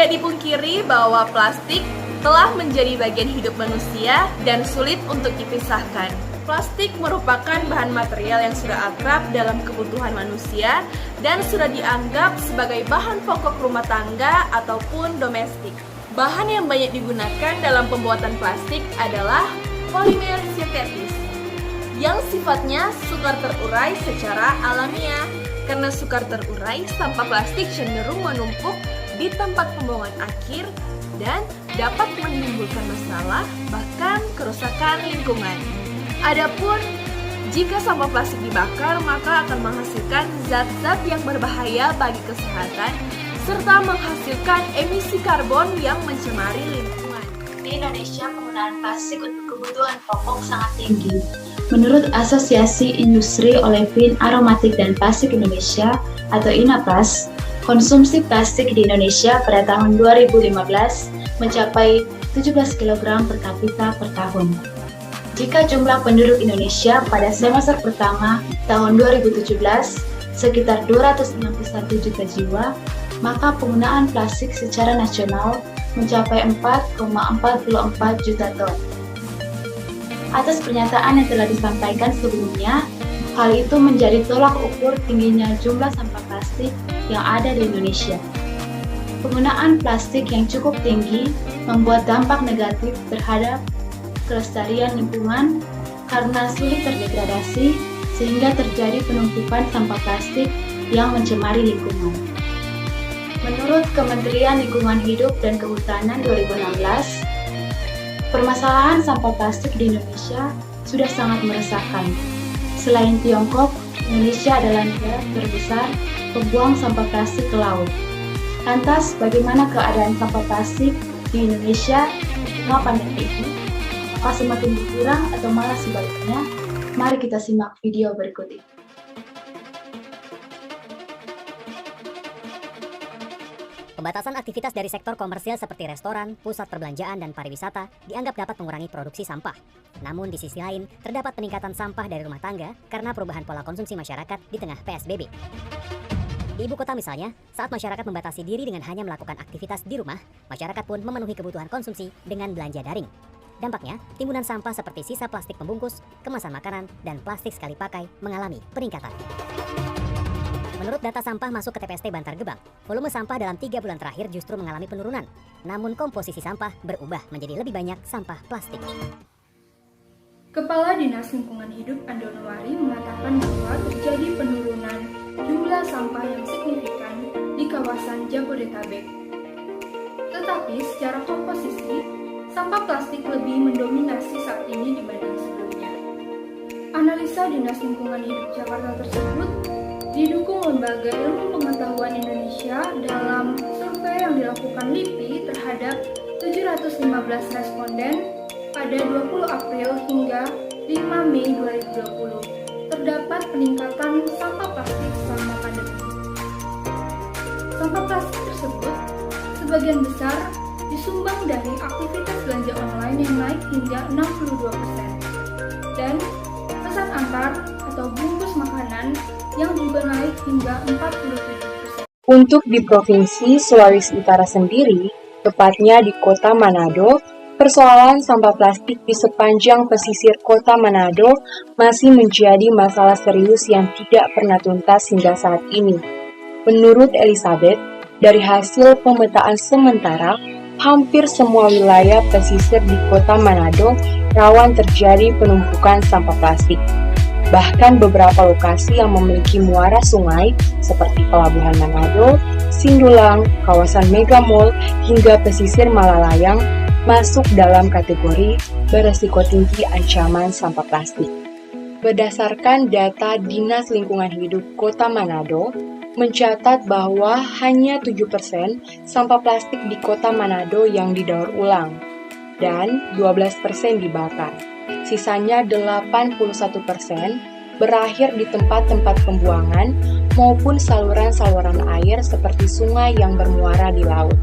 Tidak dipungkiri bahwa plastik telah menjadi bagian hidup manusia dan sulit untuk dipisahkan. Plastik merupakan bahan material yang sudah akrab dalam kebutuhan manusia dan sudah dianggap sebagai bahan pokok rumah tangga ataupun domestik. Bahan yang banyak digunakan dalam pembuatan plastik adalah polimer sintetis, yang sifatnya sukar terurai secara alamiah. Karena sukar terurai, sampah plastik cenderung menumpuk di tempat pembuangan akhir dan dapat menimbulkan masalah, bahkan kerusakan lingkungan. Adapun jika sampah plastik dibakar, maka akan menghasilkan zat-zat yang berbahaya bagi kesehatan serta menghasilkan emisi karbon yang mencemari lingkungan. Di Indonesia, penggunaan plastik untuk kebutuhan pokok sangat tinggi. Menurut Asosiasi Industri Olefin Aromatik dan Plastik Indonesia atau INAPLAS, konsumsi plastik di Indonesia pada tahun 2015 mencapai 17 kg per kapita per tahun. Jika jumlah penduduk Indonesia pada semester pertama tahun 2017 sekitar 261 juta jiwa, maka penggunaan plastik secara nasional mencapai 4,44 juta ton. Atas pernyataan yang telah disampaikan sebelumnya, hal itu menjadi tolak ukur tingginya jumlah sampah plastik yang ada di Indonesia. Penggunaan plastik yang cukup tinggi membuat dampak negatif terhadap kelestarian lingkungan karena sulit terdegradasi sehingga terjadi penumpukan sampah plastik yang mencemari lingkungan. Menurut Kementerian Lingkungan Hidup dan Kehutanan 2016, permasalahan sampah plastik di Indonesia sudah sangat meresahkan. Selain Tiongkok, Indonesia adalah negara terbesar pembuang sampah plastik ke laut. Lantas, bagaimana keadaan sampah plastik di Indonesia setelah pandemi ini? Apakah semakin berkurang atau malah sebaliknya? Mari kita simak video berikut ini. Pembatasan aktivitas dari sektor komersial seperti restoran, pusat perbelanjaan, dan pariwisata dianggap dapat mengurangi produksi sampah. Namun di sisi lain, terdapat peningkatan sampah dari rumah tangga karena perubahan pola konsumsi masyarakat di tengah PSBB. Di ibu kota misalnya, saat masyarakat membatasi diri dengan hanya melakukan aktivitas di rumah, masyarakat pun memenuhi kebutuhan konsumsi dengan belanja daring. Dampaknya, timbunan sampah seperti sisa plastik pembungkus, kemasan makanan, dan plastik sekali pakai mengalami peningkatan. Menurut data sampah masuk ke TPST Bantar Gebang, volume sampah dalam 3 bulan terakhir justru mengalami penurunan. Namun komposisi sampah berubah menjadi lebih banyak sampah plastik. Kepala Dinas Lingkungan Hidup Andonowari mengatakan bahwa terjadi penurunan jumlah sampah yang signifikan di kawasan Jabodetabek. Tetapi secara komposisi, sampah plastik lebih mendominasi saat ini dibanding sebelumnya. Analisa Dinas Lingkungan Hidup Jakarta tersebut didukung Lembaga Ilmu Pengetahuan Indonesia dalam survei yang dilakukan LIPI terhadap 715 responden pada 20 April hingga 5 Mei 2020. Terdapat peningkatan sampah plastik selama pandemi. Sampah plastik tersebut sebagian besar disumbang dari aktivitas belanja online yang naik hingga 62%, dan pesan antar atau bungkus makanan yang juga naik hingga 47%. Untuk di Provinsi Sulawesi Utara sendiri, tepatnya di Kota Manado, persoalan sampah plastik di sepanjang pesisir Kota Manado masih menjadi masalah serius yang tidak pernah tuntas hingga saat ini. Menurut Elizabeth, dari hasil pemetaan sementara, hampir semua wilayah pesisir di Kota Manado rawan terjadi penumpukan sampah plastik. Bahkan beberapa lokasi yang memiliki muara sungai seperti Pelabuhan Manado, Sindulang, kawasan Mega Mall, hingga pesisir Malalayang masuk dalam kategori beresiko tinggi ancaman sampah plastik. Berdasarkan data Dinas Lingkungan Hidup Kota Manado, mencatat bahwa hanya 7% sampah plastik di Kota Manado yang didaur ulang dan 12% dibakar. Sisanya 81% berakhir di tempat-tempat pembuangan maupun saluran-saluran air seperti sungai yang bermuara di laut.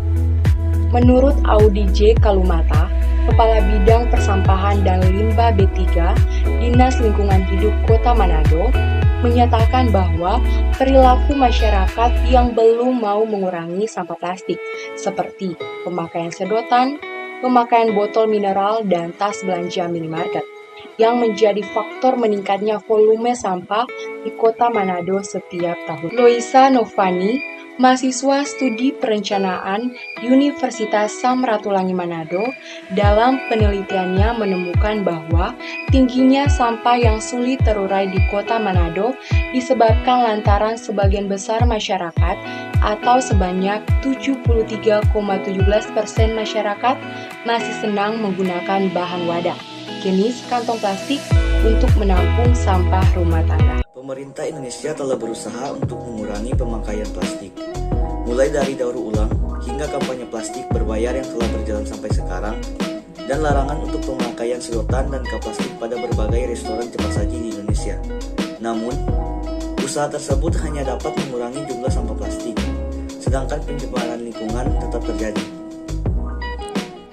Menurut Audi J. Kalumata, Kepala Bidang Persampahan dan Limbah B3, Dinas Lingkungan Hidup Kota Manado, menyatakan bahwa perilaku masyarakat yang belum mau mengurangi sampah plastik, seperti pemakaian sedotan, pemakaian botol mineral, dan tas belanja minimarket, yang menjadi faktor meningkatnya volume sampah di kota Manado setiap tahun. Loisa Novani, mahasiswa studi perencanaan di Universitas Samratulangi Manado, dalam penelitiannya menemukan bahwa tingginya sampah yang sulit terurai di kota Manado disebabkan lantaran sebagian besar masyarakat atau sebanyak 73,17% masyarakat masih senang menggunakan bahan wadah, jenis kantong plastik untuk menampung sampah rumah tangga. Pemerintah Indonesia telah berusaha untuk mengurangi pemakaian plastik, mulai dari daur ulang hingga kampanye plastik berbayar yang telah berjalan sampai sekarang, dan larangan untuk pemakaian sedotan dan cup plastik pada berbagai restoran cepat saji di Indonesia. Namun, usaha tersebut hanya dapat mengurangi jumlah sampah plastik, sedangkan pencemaran lingkungan tetap terjadi.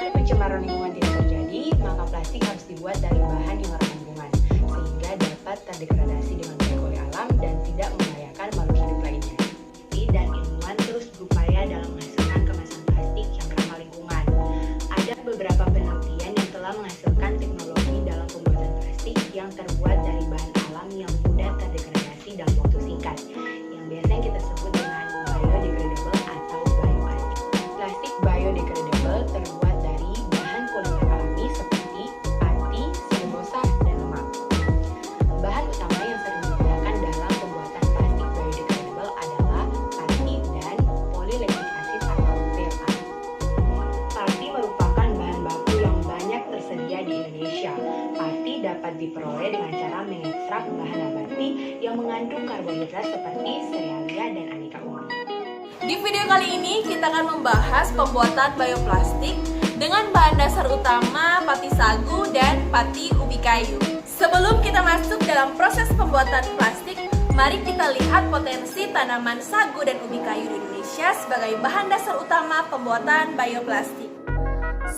Agar pencemaran lingkungan tidak terjadi, maka plastik harus dibuat dari bahan yang ramah lingkungan, sehingga dapat terdegradasi dengan baik oleh alam dan tidak membahayakan makhluk hidup lainnya. Dan ilmuwan terus berupaya dalam menghasilkan kemasan plastik yang ramah lingkungan. Ada beberapa penelitian yang telah menghasilkan teknologi dalam pembuatan plastik yang terbuat dari bahan alam yang mudah terdegradasi dalam waktu singkat, yang biasanya kita sebut dengan biodegradable atau bioplastik. Plastik biodegradable terbuat dari bahan polimer alami seperti pati, selulosa, dan lemak. Bahan utama yang sering digunakan dalam pembuatan plastik biodegradable adalah pati dan polylactic acid atau PLA. Pati merupakan bahan baku yang banyak tersedia di Indonesia. Pati dapat diperoleh dengan cara mengekstrak bahan nabati yang mengandung karbohidrat seperti serealia dan aneka ungu. Di video kali ini kita akan membahas pembuatan bioplastik dengan bahan dasar utama pati sagu dan pati ubi kayu. Sebelum kita masuk dalam proses pembuatan plastik, mari kita lihat potensi tanaman sagu dan ubi kayu di Indonesia sebagai bahan dasar utama pembuatan bioplastik.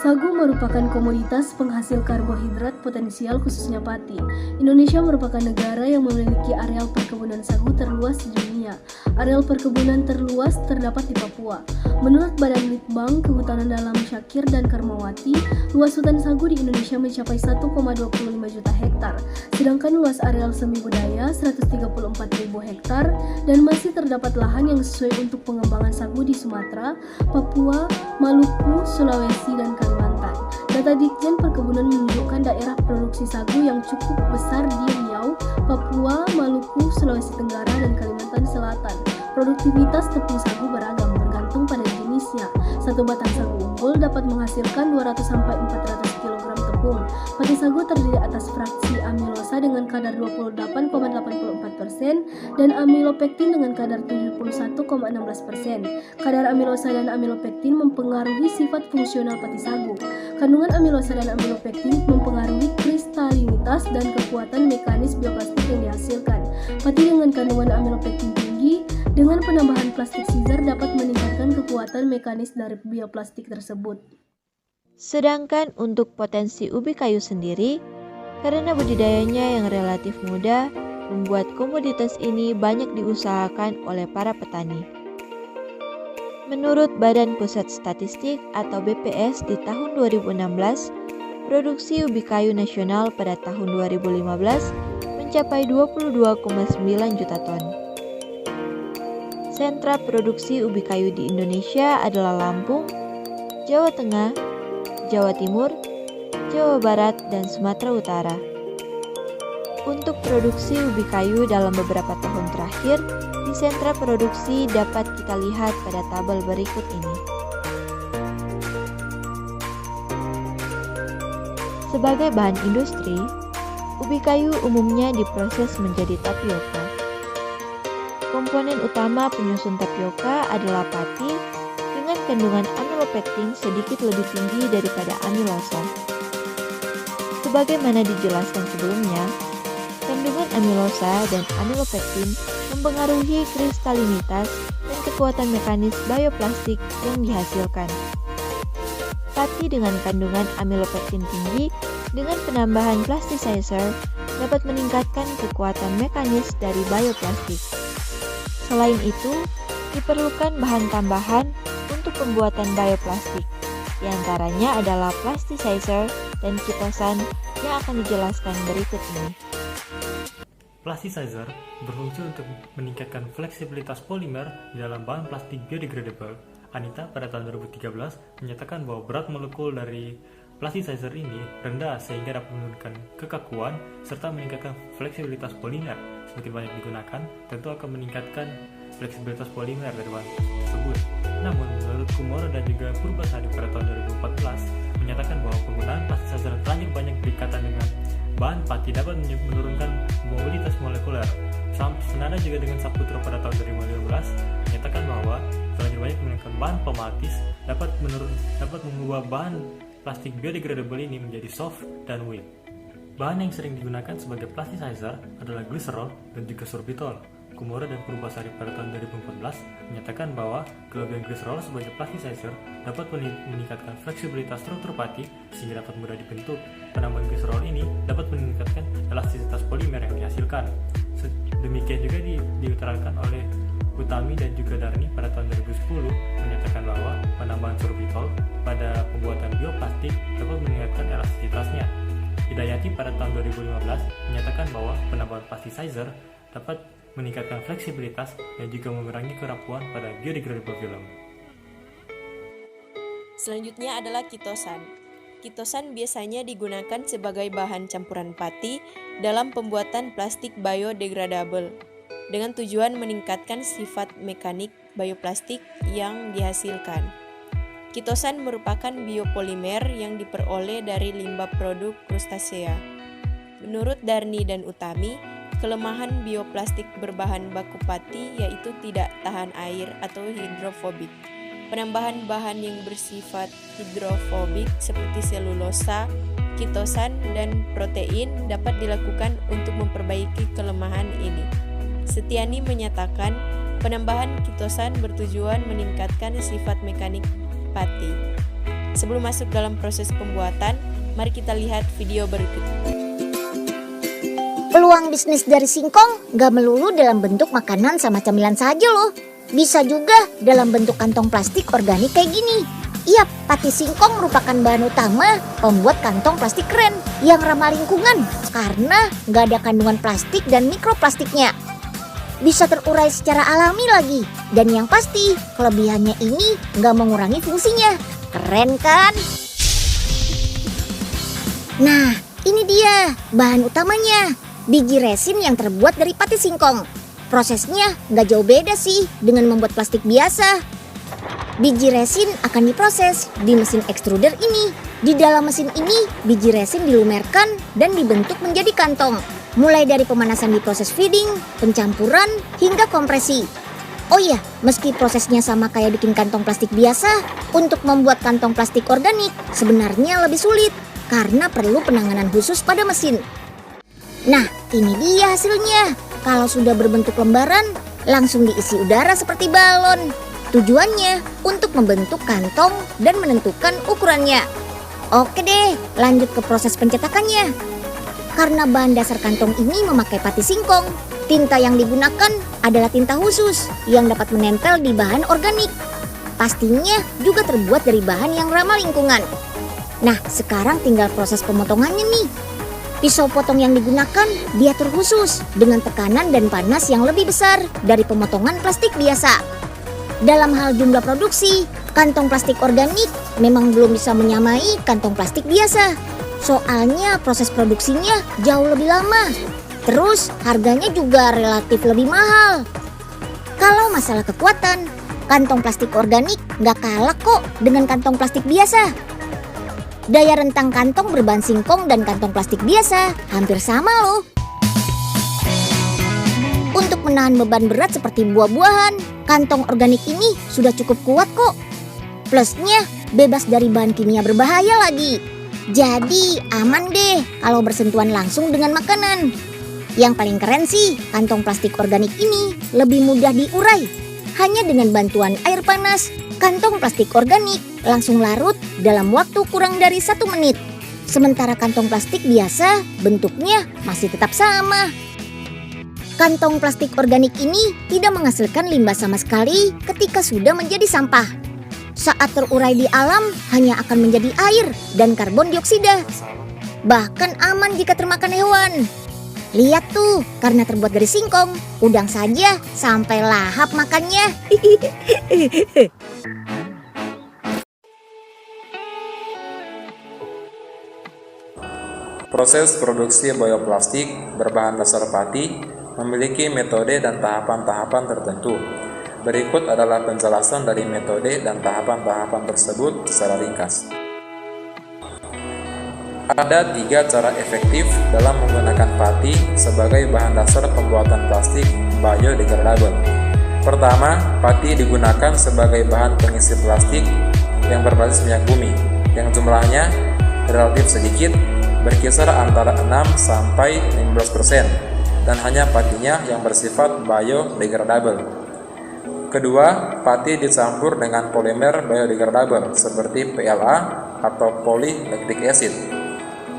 Sagu merupakan komoditas penghasil karbohidrat potensial khususnya pati. Indonesia merupakan negara yang memiliki areal perkebunan sagu terluas di dunia. Areal perkebunan terluas terdapat di Papua. Menurut Badan Litbang Kehutanan Dalam Syakir dan Karmawati, luas hutan sagu di Indonesia mencapai 1,25 juta hektar, sedangkan luas areal semi budaya 134.000 hektar, dan masih terdapat lahan yang sesuai untuk pengembangan sagu di Sumatera, Papua, Maluku, Sulawesi, dan Kalimantan. Data Ditjen Perkebunan menunjukkan daerah produksi sagu yang cukup besar di Riau, Papua, Maluku, Sulawesi Tenggara, dan Kalimantan Selatan. Produktivitas tepung sagu beragam bergantung pada jenisnya. Satu batang sagu unggul dapat menghasilkan 200-400 kg tepung. Pati sagu terdiri atas fraksi amilosa dengan kadar 28,84% dan amilopektin dengan kadar 71,16%. Kadar amilosa dan amilopektin mempengaruhi sifat fungsional pati sagu. Kandungan amilosa dan amilopektin mempengaruhi kristalinitas dan kekuatan mekanis bioplastik yang dihasilkan. Pati dengan kandungan amilopektin tinggi dengan penambahan plastik scissor dapat meningkatkan kekuatan mekanis dari bioplastik tersebut. Sedangkan untuk potensi ubi kayu sendiri, karena budidayanya yang relatif mudah, membuat komoditas ini banyak diusahakan oleh para petani. Menurut Badan Pusat Statistik atau BPS di tahun 2016, produksi ubi kayu nasional pada tahun 2015 mencapai 22,9 juta ton. Sentra produksi ubi kayu di Indonesia adalah Lampung, Jawa Tengah, Jawa Timur, Jawa Barat, dan Sumatera Utara. Untuk produksi ubi kayu dalam beberapa tahun terakhir, di sentra produksi dapat kita lihat pada tabel berikut ini. Sebagai bahan industri, ubi kayu umumnya diproses menjadi tapioka. Komponen utama penyusun tapioka adalah pati dengan kandungan amilopektin sedikit lebih tinggi daripada amilosa. Sebagaimana dijelaskan sebelumnya, kandungan amilosa dan amilopektin mempengaruhi kristalinitas dan kekuatan mekanis bioplastik yang dihasilkan. Pati dengan kandungan amilopektin tinggi dengan penambahan plasticizer dapat meningkatkan kekuatan mekanis dari bioplastik. Selain itu, diperlukan bahan tambahan untuk pembuatan bioplastik. Di antaranya adalah plasticizer dan kitosan yang akan dijelaskan berikut ini. Plasticizer berfungsi untuk meningkatkan fleksibilitas polimer di dalam bahan plastik biodegradable. Anita pada tahun 2013 menyatakan bahwa berat molekul dari plasticizer ini rendah sehingga dapat menurunkan kekakuan serta meningkatkan fleksibilitas polimer. Semakin banyak digunakan, tentu akan meningkatkan fleksibilitas polimer dari bahan tersebut. Namun, menurut Kumoro dan juga Purbasari pada tahun 2014 menyatakan bahwa penggunaan plasticizer terlanjur banyak berikatan dengan bahan pati dapat menurunkan mobilitas molekuler. Senada juga dengan Saputra pada tahun 2015 menyatakan bahwa terlanjur banyak menggunakan bahan pematis dapat mengubah bahan plastik biodegradable ini menjadi soft dan weak. Bahan yang sering digunakan sebagai plasticizer adalah gliserol dan juga sorbitol. Kumoro dan Purbasari pada tahun 2014 menyatakan bahwa kelebihan gliserol sebagai plasticizer dapat meningkatkan fleksibilitas struktur pati sehingga dapat mudah dibentuk. Penambahan gliserol ini dapat meningkatkan elastisitas polimer yang dihasilkan. Demikian juga diutarakan oleh Utami dan juga Darni pada tahun 2010 menyatakan bahwa penambahan sorbitol pada pembuatan bioplastik dapat meningkatkan elastisitasnya. Hidayati pada tahun 2015 menyatakan bahwa penambahan plasticizer dapat meningkatkan fleksibilitas dan juga mengurangi kerapuan pada biodegradable film. Selanjutnya adalah kitosan. Kitosan biasanya digunakan sebagai bahan campuran pati dalam pembuatan plastik biodegradable dengan tujuan meningkatkan sifat mekanik bioplastik yang dihasilkan. Kitosan merupakan biopolimer yang diperoleh dari limbah produk krustasea. Menurut Darni dan Utami, kelemahan bioplastik berbahan baku pati yaitu tidak tahan air atau hidrofobik. Penambahan bahan yang bersifat hidrofobik seperti selulosa, kitosan, dan protein dapat dilakukan untuk memperbaiki kelemahan ini. Setiani menyatakan penambahan kitosan bertujuan meningkatkan sifat mekanik pati. Sebelum masuk dalam proses pembuatan, mari kita lihat video berikut. Peluang bisnis dari singkong gak melulu dalam bentuk makanan sama camilan saja loh. Bisa juga dalam bentuk kantong plastik organik kayak gini. Iya, pati singkong merupakan bahan utama pembuat kantong plastik keren yang ramah lingkungan karena gak ada kandungan plastik dan mikroplastiknya. Bisa terurai secara alami lagi. Dan yang pasti, kelebihannya ini gak mengurangi fungsinya. Keren kan? Nah, ini dia bahan utamanya. Biji resin yang terbuat dari pati singkong. Prosesnya gak jauh beda sih dengan membuat plastik biasa. Biji resin akan diproses di mesin extruder ini. Di dalam mesin ini, biji resin dilumerkan dan dibentuk menjadi kantong. Mulai dari pemanasan di proses feeding, pencampuran, hingga kompresi. Oh iya, meski prosesnya sama kayak bikin kantong plastik biasa, untuk membuat kantong plastik organik sebenarnya lebih sulit karena perlu penanganan khusus pada mesin. Nah, ini dia hasilnya. Kalau sudah berbentuk lembaran, langsung diisi udara seperti balon. Tujuannya untuk membentuk kantong dan menentukan ukurannya. Oke deh, lanjut ke proses pencetakannya. Karena bahan dasar kantong ini memakai pati singkong, tinta yang digunakan adalah tinta khusus yang dapat menempel di bahan organik. Pastinya juga terbuat dari bahan yang ramah lingkungan. Nah, sekarang tinggal proses pemotongannya nih. Pisau potong yang digunakan diatur khusus dengan tekanan dan panas yang lebih besar dari pemotongan plastik biasa. Dalam hal jumlah produksi, kantong plastik organik memang belum bisa menyamai kantong plastik biasa. Soalnya proses produksinya jauh lebih lama. Terus harganya juga relatif lebih mahal. Kalau masalah kekuatan, kantong plastik organik nggak kalah kok dengan kantong plastik biasa. Daya rentang kantong berbahan singkong dan kantong plastik biasa hampir sama loh. Untuk menahan beban berat seperti buah-buahan, kantong organik ini sudah cukup kuat kok. Plusnya bebas dari bahan kimia berbahaya lagi. Jadi aman deh kalau bersentuhan langsung dengan makanan. Yang paling keren sih, kantong plastik organik ini lebih mudah diurai. Hanya dengan bantuan air panas, kantong plastik organik langsung larut dalam waktu kurang dari 1 menit. Sementara kantong plastik biasa bentuknya masih tetap sama. Kantong plastik organik ini tidak menghasilkan limbah sama sekali ketika sudah menjadi sampah. Saat terurai di alam hanya akan menjadi air dan karbon dioksida. Bahkan aman jika termakan hewan. Lihat tuh, karena terbuat dari singkong, udang saja sampai lahap makannya. Proses produksi bioplastik berbahan dasar pati memiliki metode dan tahapan-tahapan tertentu. Berikut adalah penjelasan dari metode dan tahapan-tahapan tersebut secara ringkas. Ada 3 cara efektif dalam menggunakan pati sebagai bahan dasar pembuatan plastik biodegradable. Pertama, pati digunakan sebagai bahan pengisi plastik yang berbasis minyak bumi, yang jumlahnya relatif sedikit, berkisar antara 6-15%, dan hanya patinya yang bersifat biodegradable. Kedua, pati dicampur dengan polimer biodegradable seperti PLA atau polylactic acid.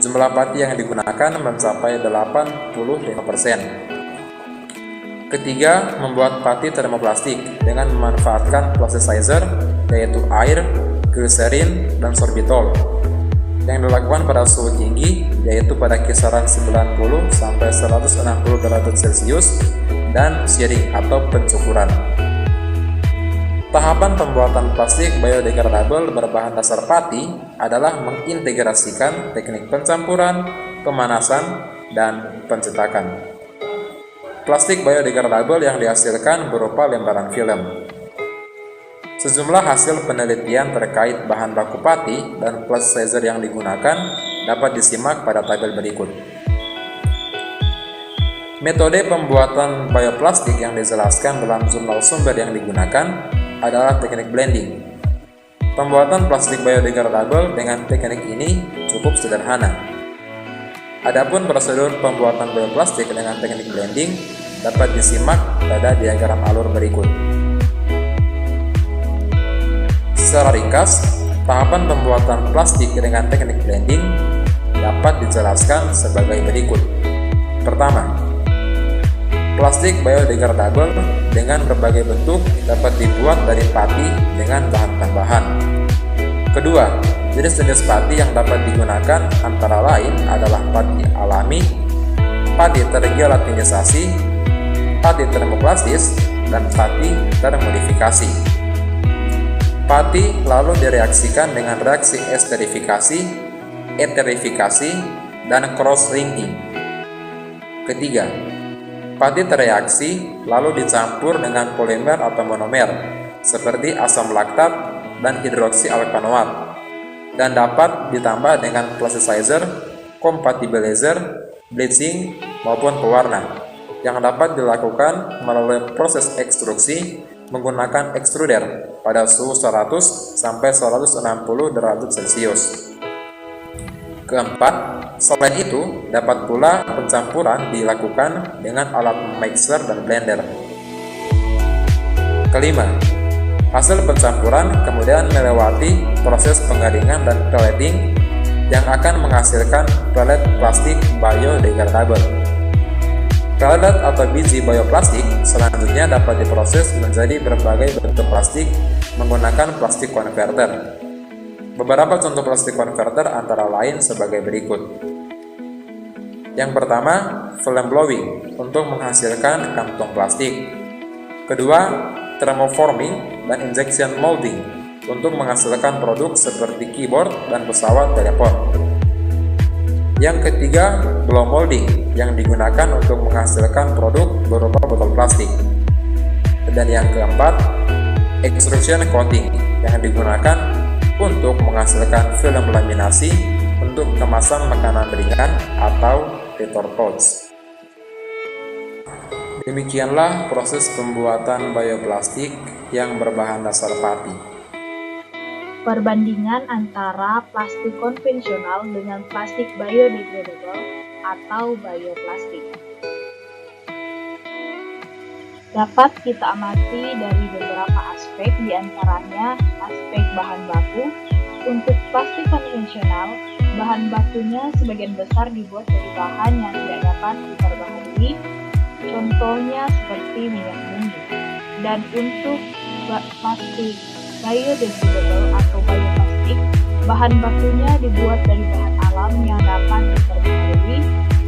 Jumlah pati yang digunakan mencapai 85%. Ketiga, membuat pati termoplastik dengan memanfaatkan plasticizer, yaitu air, glycerin, dan sorbitol, yang dilakukan pada suhu tinggi, yaitu pada kisaran 90-160 derajat Celcius, dan shearing atau pencukuran. Tahapan pembuatan plastik biodegradable berbahan dasar pati adalah mengintegrasikan teknik pencampuran, pemanasan, dan pencetakan. Plastik biodegradable yang dihasilkan berupa lembaran film. Sejumlah hasil penelitian terkait bahan baku pati dan plasticizer yang digunakan dapat disimak pada tabel berikut. Metode pembuatan bioplastik yang dijelaskan dalam jurnal sumber yang digunakan adalah teknik blending. Pembuatan plastik biodegradable dengan teknik ini cukup sederhana. Adapun prosedur pembuatan bioplastik dengan teknik blending dapat disimak pada diagram alur berikut. Secara ringkas, tahapan pembuatan plastik dengan teknik blending dapat dijelaskan sebagai berikut. Pertama, plastik biodegradable dengan berbagai bentuk dapat dibuat dari pati dengan bahan tambahan. Kedua, jenis-jenis pati yang dapat digunakan antara lain adalah pati alami, pati tergelatinisasi, pati termoplastis, dan pati termodifikasi. Pati lalu direaksikan dengan reaksi esterifikasi, eterifikasi, dan cross-linking. Ketiga, pati tereaksi lalu dicampur dengan polimer atau monomer seperti asam laktat dan hidroksi alkanoat, dan dapat ditambah dengan plasticizer, compatibilizer, bleaching, maupun pewarna yang dapat dilakukan melalui proses ekstruksi menggunakan ekstruder pada suhu 100-160 derajat Celcius. Keempat, selain itu dapat pula pencampuran dilakukan dengan alat mixer dan blender. Kelima, hasil pencampuran kemudian melewati proses pengeringan dan pelleting yang akan menghasilkan pellet plastik biodegradable. Pellet atau biji bioplastik selanjutnya dapat diproses menjadi berbagai bentuk plastik menggunakan plastik converter. Beberapa contoh plastik converter antara lain sebagai berikut. Yang pertama, film blowing untuk menghasilkan kantong plastik. Kedua, thermoforming dan injection molding untuk menghasilkan produk seperti keyboard dan pesawat telepon. Yang ketiga, blow molding yang digunakan untuk menghasilkan produk berupa botol plastik. Dan yang keempat, extrusion coating yang digunakan untuk menghasilkan film laminasi untuk kemasan makanan ringan atau paper pouch. Demikianlah proses pembuatan bioplastik yang berbahan dasar pati. Perbandingan antara plastik konvensional dengan plastik biodegradable atau bioplastik dapat kita amati dari beberapa aspek, diantaranya aspek bahan baku, Untuk plastik konvensional, bahan bakunya sebagian besar dibuat dari bahan yang tidak dapat diperbaharui, contohnya seperti minyak bumi. Dan untuk plastik biodegradable atau bioplastik, bahan bakunya dibuat dari bahan alam yang dapat diperbaharui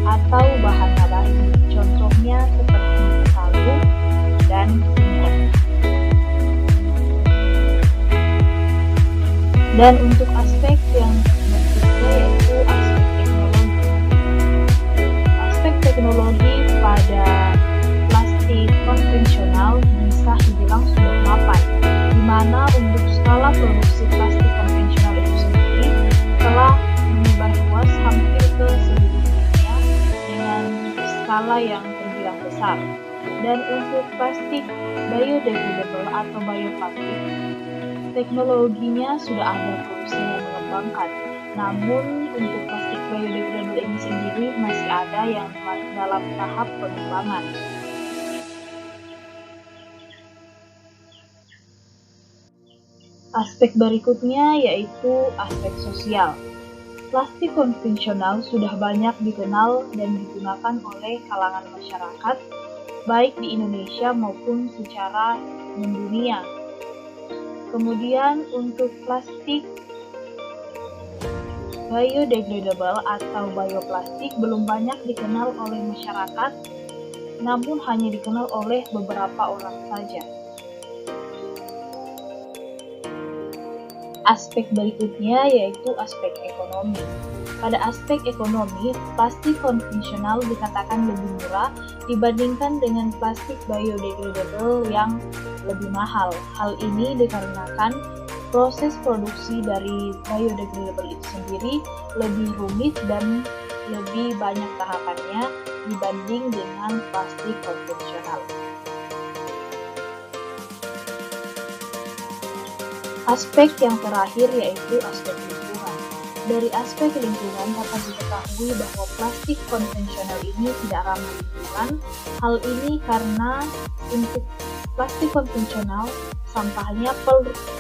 atau bahan nabati, contohnya seperti sagu dan singkong. Dan untuk aspek yang berikutnya yaitu aspek teknologi. Aspek teknologi pada plastik konvensional bisa dibilang sudah mapan, di mana untuk skala produksi plastik konvensional itu sendiri telah menyebar luas hampir ke seluruh dunia dengan skala yang terbilang besar. Dan untuk plastik biodegradable atau bioplastik, teknologinya sudah ada produsen yang mengembangkan. Namun untuk plastik biodegradable ini sendiri masih ada yang dalam tahap pengembangan. Aspek berikutnya yaitu aspek sosial. Plastik konvensional sudah banyak dikenal dan digunakan oleh kalangan masyarakat, baik di Indonesia maupun secara mendunia. Kemudian untuk plastik biodegradable atau bioplastik belum banyak dikenal oleh masyarakat, namun hanya dikenal oleh beberapa orang saja. Aspek berikutnya yaitu aspek ekonomi. Pada aspek ekonomi, plastik konvensional dikatakan lebih murah dibandingkan dengan plastik biodegradable yang lebih mahal. Hal ini dikarenakan proses produksi dari biodegradable itu sendiri lebih rumit dan lebih banyak tahapannya dibanding dengan plastik konvensional. Aspek yang terakhir yaitu aspek lingkungan. Dari aspek lingkungan dapat diketahui bahwa plastik konvensional ini tidak ramah lingkungan. Hal ini karena untuk plastik konvensional sampahnya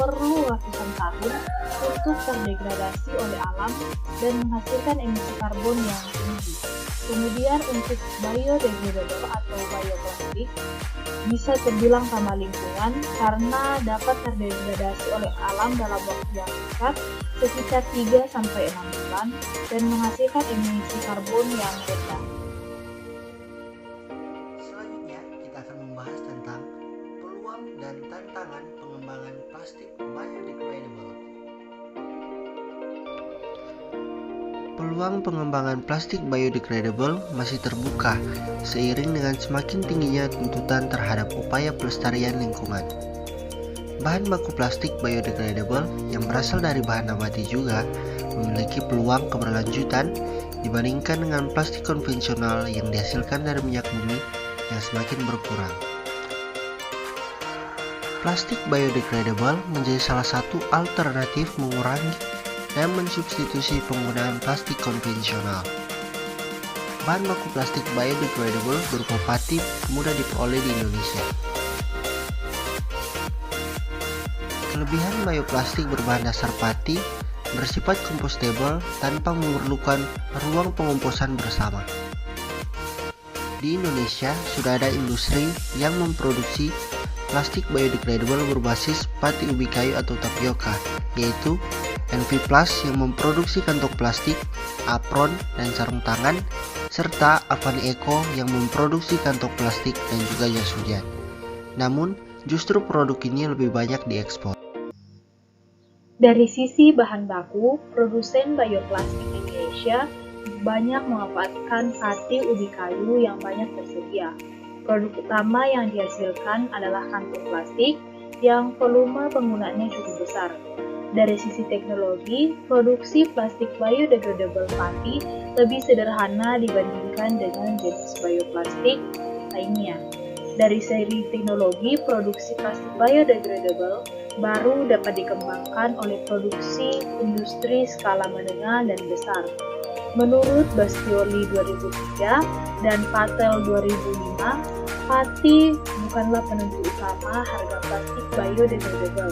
perlu ratusan tahun untuk terdegradasi oleh alam dan menghasilkan emisi karbon yang tinggi. Kemudian untuk biodegradable atau bioplastik bisa terbilang ramah lingkungan karena dapat terdegradasi oleh alam dalam waktu yang singkat, sekitar 3-6 bulan, dan menghasilkan emisi karbon yang rendah. Selanjutnya kita akan membahas tentang peluang dan tantangan pengembangan plastik biodegradable. Peluang pengembangan plastik biodegradable masih terbuka seiring dengan semakin tingginya tuntutan terhadap upaya pelestarian lingkungan. Bahan baku plastik biodegradable yang berasal dari bahan nabati juga memiliki peluang keberlanjutan dibandingkan dengan plastik konvensional yang dihasilkan dari minyak bumi yang semakin berkurang. Plastik biodegradable menjadi salah satu alternatif mengurangi dan mensubstitusi penggunaan plastik konvensional. Bahan baku plastik biodegradable berupa pati mudah diperoleh di Indonesia. Kelebihan bioplastik berbahan dasar pati bersifat compostable tanpa memerlukan ruang pengomposan bersama. Di Indonesia sudah ada industri yang memproduksi plastik biodegradable berbasis pati ubi kayu atau tapioka, yaitu NV Plus yang memproduksi kantong plastik, apron, dan sarung tangan, serta Avani Eco yang memproduksi kantong plastik dan juga jas hujan. Namun, justru produk ini lebih banyak diekspor. Dari sisi bahan baku, produsen bioplastik Indonesia banyak memanfaatkan pati ubi kayu yang banyak tersedia. Produk utama yang dihasilkan adalah kantong plastik yang volume penggunaannya cukup besar. Dari sisi teknologi, produksi plastik biodegradable pati lebih sederhana dibandingkan dengan jenis bioplastik lainnya. Dari segi teknologi, produksi plastik biodegradable baru dapat dikembangkan oleh produksi industri skala menengah dan besar. Menurut Bastioli 2003 dan Patel 2005, pati bukanlah penentu utama harga plastik biodegradable.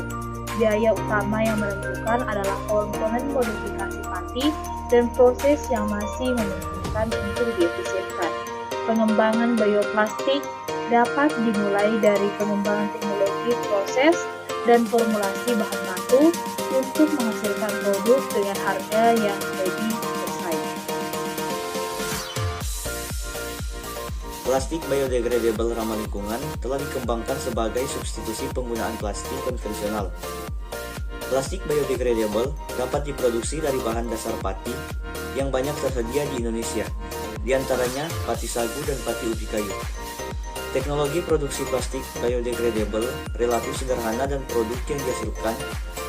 biaya utama yang menentukan adalah komponen modifikasi pati dan proses yang masih memungkinkan untuk diefisienkan. Pengembangan bioplastik dapat dimulai dari pengembangan teknologi proses dan formulasi bahan baku untuk menghasilkan produk dengan harga yang lebih bersaing. Plastik biodegradable ramah lingkungan telah dikembangkan sebagai substitusi penggunaan plastik konvensional. Plastik biodegradable dapat diproduksi dari bahan dasar pati yang banyak tersedia di Indonesia, di antaranya pati sagu dan pati ubi kayu. Teknologi produksi plastik biodegradable relatif sederhana dan produk yang dihasilkan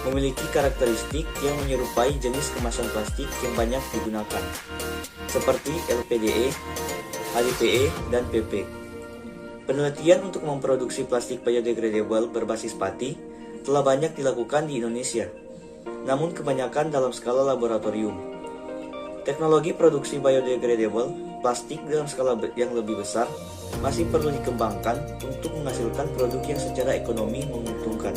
memiliki karakteristik yang menyerupai jenis kemasan plastik yang banyak digunakan, seperti LPDE, HDPE, dan PP. Penelitian untuk memproduksi plastik biodegradable berbasis pati telah banyak dilakukan di Indonesia, namun kebanyakan dalam skala laboratorium. Teknologi produksi biodegradable plastik dalam skala yang lebih besar masih perlu dikembangkan untuk menghasilkan produk yang secara ekonomi menguntungkan.